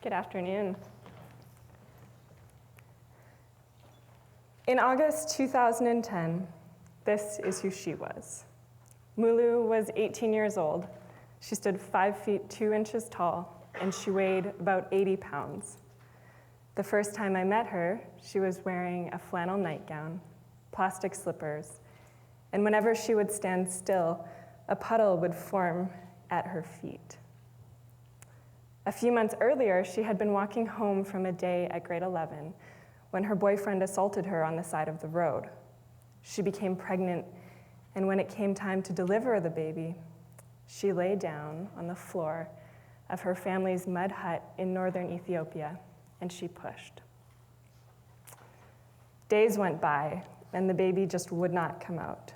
Good afternoon. In August 2010, this is who she was. Moolah was 18 years old. She stood 5 feet 2 inches tall, and she weighed about 80 pounds. The first time I met her, she was wearing a flannel nightgown, plastic slippers, and whenever she would stand still, a puddle would form at her feet. A few months earlier, she had been walking home from a day at grade 11 when her boyfriend assaulted her on the side of the road. She became pregnant, and when it came time to deliver the baby, she lay down on the floor of her family's mud hut in northern Ethiopia, and she pushed. Days went by, and the baby just would not come out.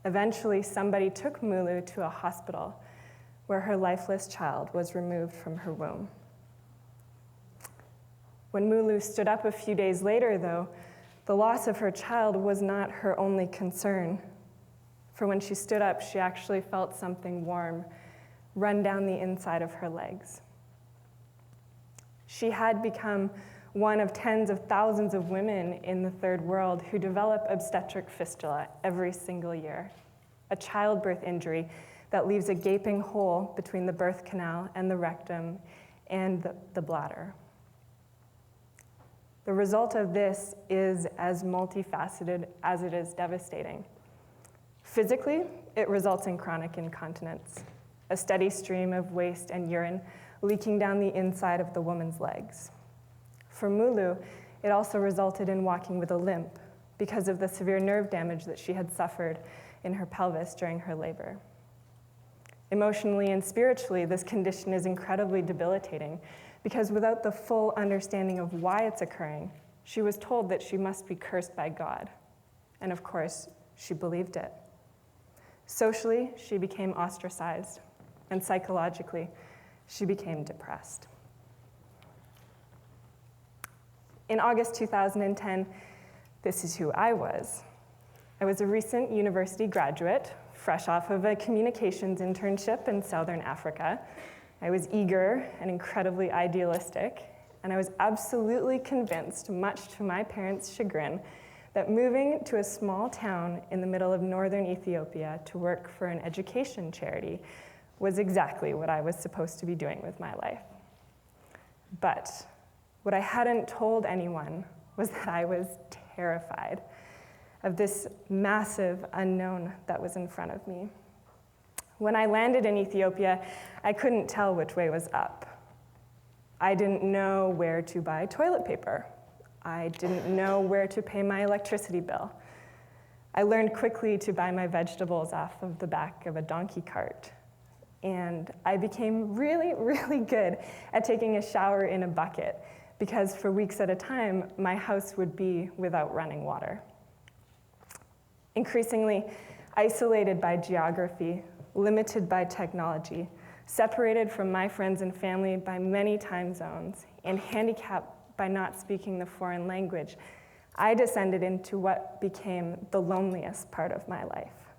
Eventually, somebody took Moolah to a hospital where her lifeless child was removed from her womb. When Moolah stood up a few days later, though, the loss of her child was not her only concern. For when she stood up, she actually felt something warm run down the inside of her legs. She had become one of tens of thousands of women in the third world who develop obstetric fistula every single year, a childbirth injury that leaves a gaping hole between the birth canal and the rectum and the bladder. The result of this is as multifaceted as it is devastating. Physically, it results in chronic incontinence, a steady stream of waste and urine leaking down the inside of the woman's legs. For Moolah, it also resulted in walking with a limp because of the severe nerve damage that she had suffered in her pelvis during her labor. Emotionally and spiritually, this condition is incredibly debilitating because without the full understanding of why it's occurring, she was told that she must be cursed by God. And of course, she believed it. Socially, she became ostracized, and psychologically, she became depressed. In August 2010, this is who I was. I was a recent university graduate, fresh off of a communications internship in Southern Africa. I was eager and incredibly idealistic, and I was absolutely convinced, much to my parents' chagrin, that moving to a small town in the middle of northern Ethiopia to work for an education charity was exactly what I was supposed to be doing with my life. But what I hadn't told anyone was that I was terrified of this massive unknown that was in front of me. When I landed in Ethiopia, I couldn't tell which way was up. I didn't know where to buy toilet paper. I didn't know where to pay my electricity bill. I learned quickly to buy my vegetables off of the back of a donkey cart. And I became really, really good at taking a shower in a bucket because for weeks at a time, my house would be without running water. Increasingly isolated by geography, limited by technology, separated from my friends and family by many time zones, and handicapped by not speaking the foreign language, I descended into what became the loneliest part of my life.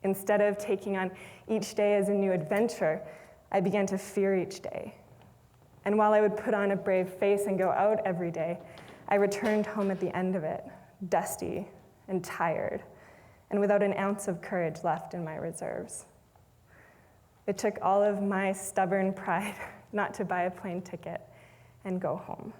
Instead of taking on each day as a new adventure, I began to fear each day. And while I would put on a brave face and go out every day, I returned home at the end of it, dusty and tired, and without an ounce of courage left in my reserves. It took all of my stubborn pride not to buy a plane ticket and go home.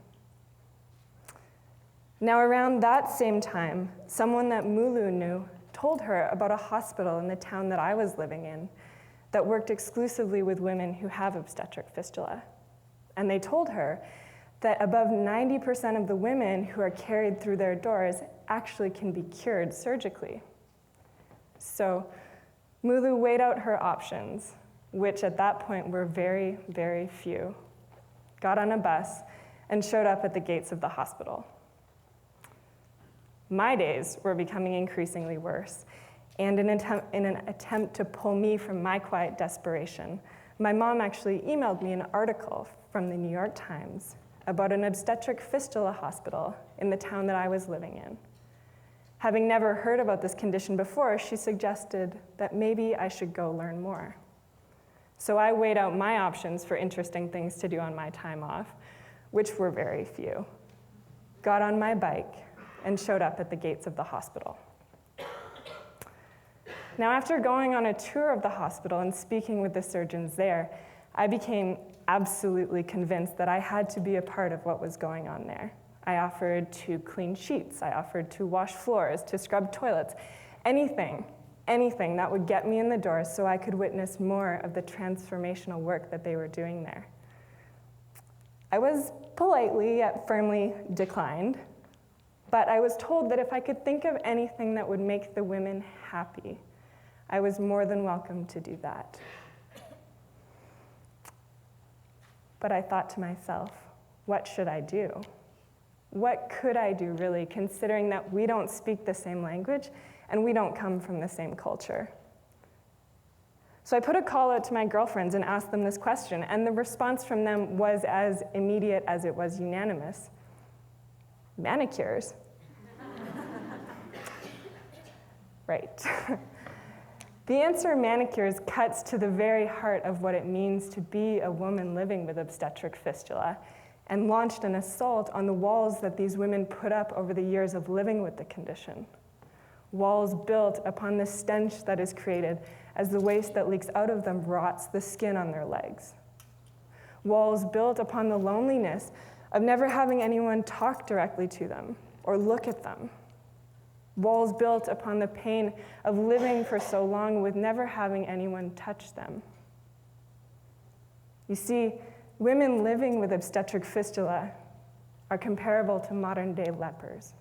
Now, around that same time, someone that Moolah knew told her about a hospital in the town that I was living in that worked exclusively with women who have obstetric fistula. And they told her that above 90% of the women who are carried through their doors actually can be cured surgically. So Moolah weighed out her options, which at that point were very, very few, got on a bus, and showed up at the gates of the hospital. My days were becoming increasingly worse, and in an attempt to pull me from my quiet desperation, my mom actually emailed me an article from the New York Times about an obstetric fistula hospital in the town that I was living in. Having never heard about this condition before, she suggested that maybe I should go learn more. So I weighed out my options for interesting things to do on my time off, which were very few, got on my bike, and showed up at the gates of the hospital. Now, after going on a tour of the hospital and speaking with the surgeons there, I became absolutely convinced that I had to be a part of what was going on there. I offered to clean sheets, I offered to wash floors, to scrub toilets, anything that would get me in the door so I could witness more of the transformational work that they were doing there. I was politely yet firmly declined, but I was told that if I could think of anything that would make the women happy, I was more than welcome to do that. But I thought to myself, what should I do? What could I do, really, considering that we don't speak the same language and we don't come from the same culture? So I put a call out to my girlfriends and asked them this question, and the response from them was as immediate as it was unanimous. Manicures. Right. The answer, manicures, cuts to the very heart of what it means to be a woman living with obstetric fistula, and launched an assault on the walls that these women put up over the years of living with the condition. Walls built upon the stench that is created as the waste that leaks out of them rots the skin on their legs. Walls built upon the loneliness of never having anyone talk directly to them or look at them. Walls built upon the pain of living for so long with never having anyone touch them. You see, women living with obstetric fistula are comparable to modern-day lepers.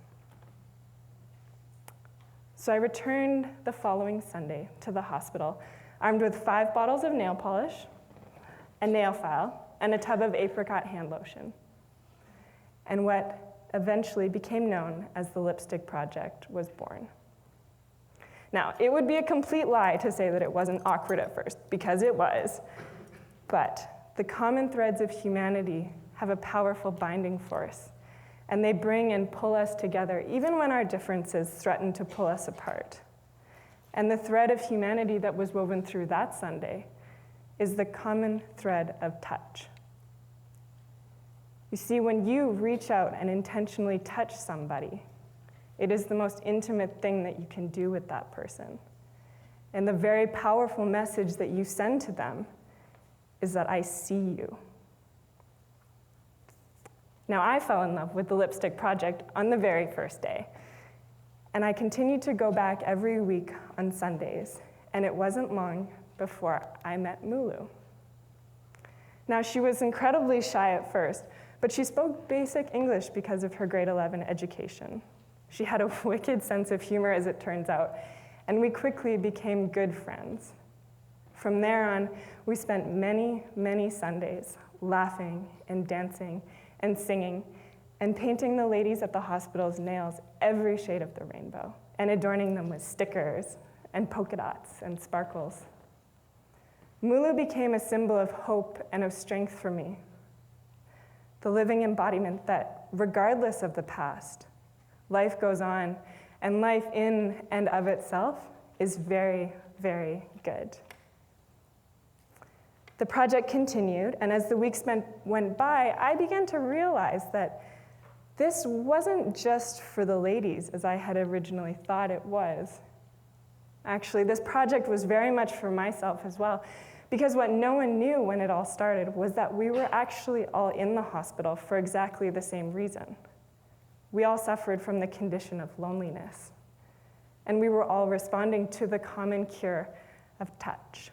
So I returned the following Sunday to the hospital, armed with 5 bottles of nail polish, a nail file, and a tub of apricot hand lotion. And what eventually became known as the Lipstick Project was born. Now, it would be a complete lie to say that it wasn't awkward at first, because it was. But the common threads of humanity have a powerful binding force, and they bring and pull us together, even when our differences threaten to pull us apart. And the thread of humanity that was woven through that Sunday is the common thread of touch. You see, when you reach out and intentionally touch somebody, it is the most intimate thing that you can do with that person. And the very powerful message that you send to them is that I see you. Now, I fell in love with the Lipstick Project on the very first day, and I continued to go back every week on Sundays, and it wasn't long before I met Moolah. Now, she was incredibly shy at first, but she spoke basic English because of her grade 11 education. She had a wicked sense of humor, as it turns out, and we quickly became good friends. From there on, we spent many, many Sundays laughing and dancing and singing and painting the ladies at the hospital's nails every shade of the rainbow and adorning them with stickers and polka dots and sparkles. Moolah became a symbol of hope and of strength for me, the living embodiment that, regardless of the past, life goes on, and life in and of itself is very, very good. The project continued, and as the weeks went by, I began to realize that this wasn't just for the ladies, as I had originally thought it was. Actually, this project was very much for myself as well, because what no one knew when it all started was that we were actually all in the hospital for exactly the same reason. We all suffered from the condition of loneliness, and we were all responding to the common cure of touch.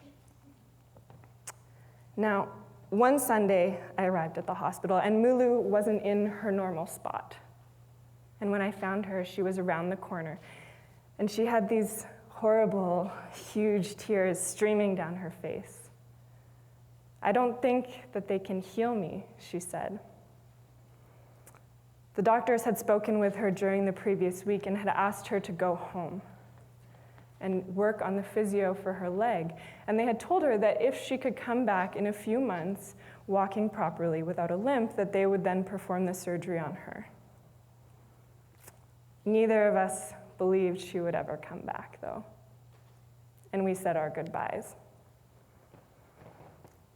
Now, one Sunday, I arrived at the hospital, and Moolah wasn't in her normal spot. And when I found her, she was around the corner, and she had these horrible, huge tears streaming down her face. "I don't think that they can heal me," she said. The doctors had spoken with her during the previous week and had asked her to go home and work on the physio for her leg. And they had told her that if she could come back in a few months, walking properly without a limp, that they would then perform the surgery on her. Neither of us believed she would ever come back, though. And we said our goodbyes.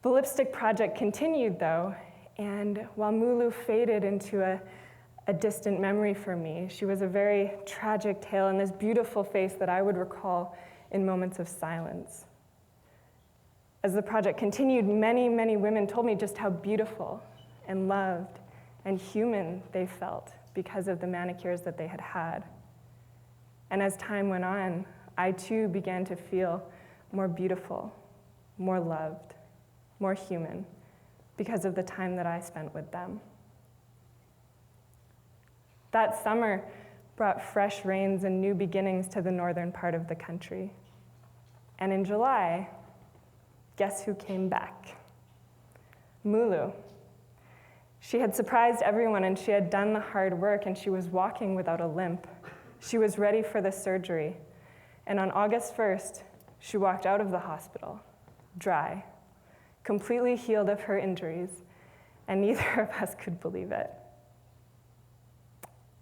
The lipstick project continued, though, and while Moolah faded into a distant memory for me, she was a very tragic tale and this beautiful face that I would recall in moments of silence. As the project continued, many, many women told me just how beautiful and loved and human they felt because of the manicures that they had had. And as time went on, I too began to feel more beautiful, more loved, more human because of the time that I spent with them. That summer brought fresh rains and new beginnings to the northern part of the country. And in July, guess who came back? Moolah. She had surprised everyone and she had done the hard work and she was walking without a limp. She was ready for the surgery. And on August 1st, she walked out of the hospital, dry, completely healed of her injuries, and neither of us could believe it.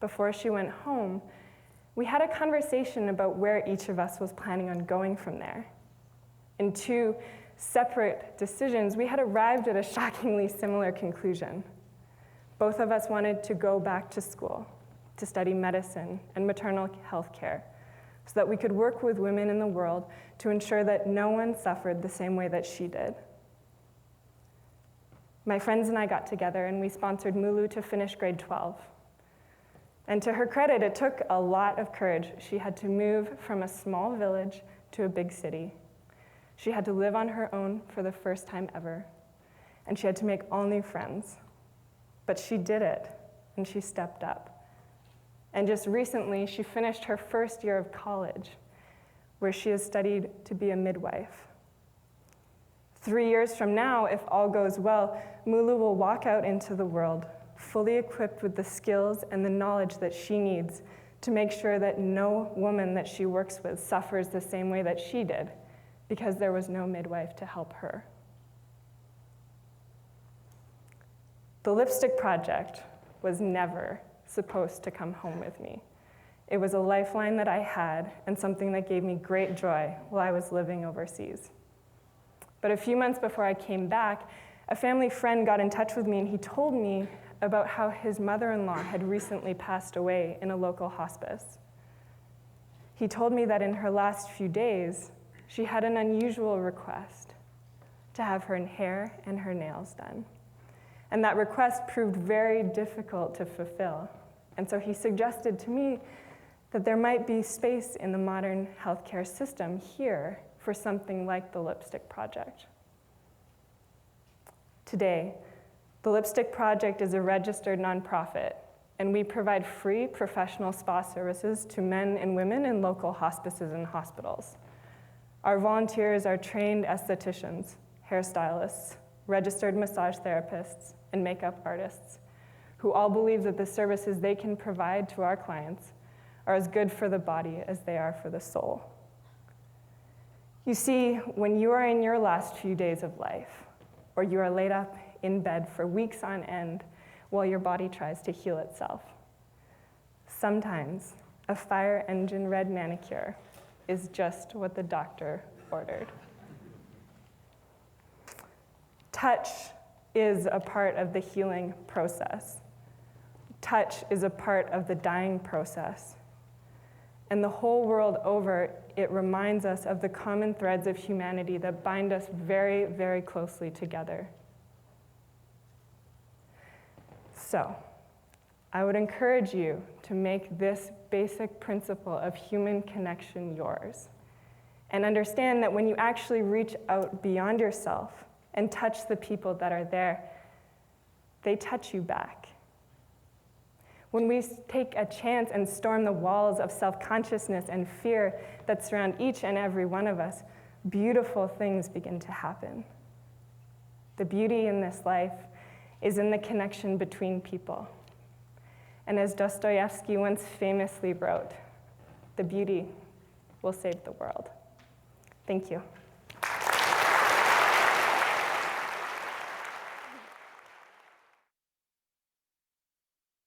Before she went home, we had a conversation about where each of us was planning on going from there. In two separate decisions, we had arrived at a shockingly similar conclusion. Both of us wanted to go back to school to study medicine and maternal health care so that we could work with women in the world to ensure that no one suffered the same way that she did. My friends and I got together and we sponsored Moolah to finish grade 12. And to her credit, it took a lot of courage. She had to move from a small village to a big city. She had to live on her own for the first time ever. And she had to make all new friends. But she did it, and she stepped up. And just recently, she finished her first year of college, where she has studied to be a midwife. 3 years from now, if all goes well, Moolah will walk out into the world, fully equipped with the skills and the knowledge that she needs to make sure that no woman that she works with suffers the same way that she did, because there was no midwife to help her. The lipstick project was never supposed to come home with me. It was a lifeline that I had and something that gave me great joy while I was living overseas. But a few months before I came back, a family friend got in touch with me and he told me about how his mother-in-law had recently passed away in a local hospice. He told me that in her last few days, she had an unusual request to have her hair and her nails done. And that request proved very difficult to fulfill. And so he suggested to me that there might be space in the modern healthcare system here for something like the Lipstick Project. Today, the Lipstick Project is a registered nonprofit, and we provide free professional spa services to men and women in local hospices and hospitals. Our volunteers are trained estheticians, hairstylists, registered massage therapists, and makeup artists, who all believe that the services they can provide to our clients are as good for the body as they are for the soul. You see, when you are in your last few days of life, or you are laid up in bed for weeks on end while your body tries to heal itself, sometimes a fire engine red manicure is just what the doctor ordered. Touch is a part of the healing process. Touch is a part of the dying process. And the whole world over, it reminds us of the common threads of humanity that bind us very, very closely together. So, I would encourage you to make this basic principle of human connection yours. And understand that when you actually reach out beyond yourself and touch the people that are there, they touch you back. When we take a chance and storm the walls of self-consciousness and fear that surround each and every one of us, beautiful things begin to happen. The beauty in this life is in the connection between people. And as Dostoevsky once famously wrote, the beauty will save the world. Thank you.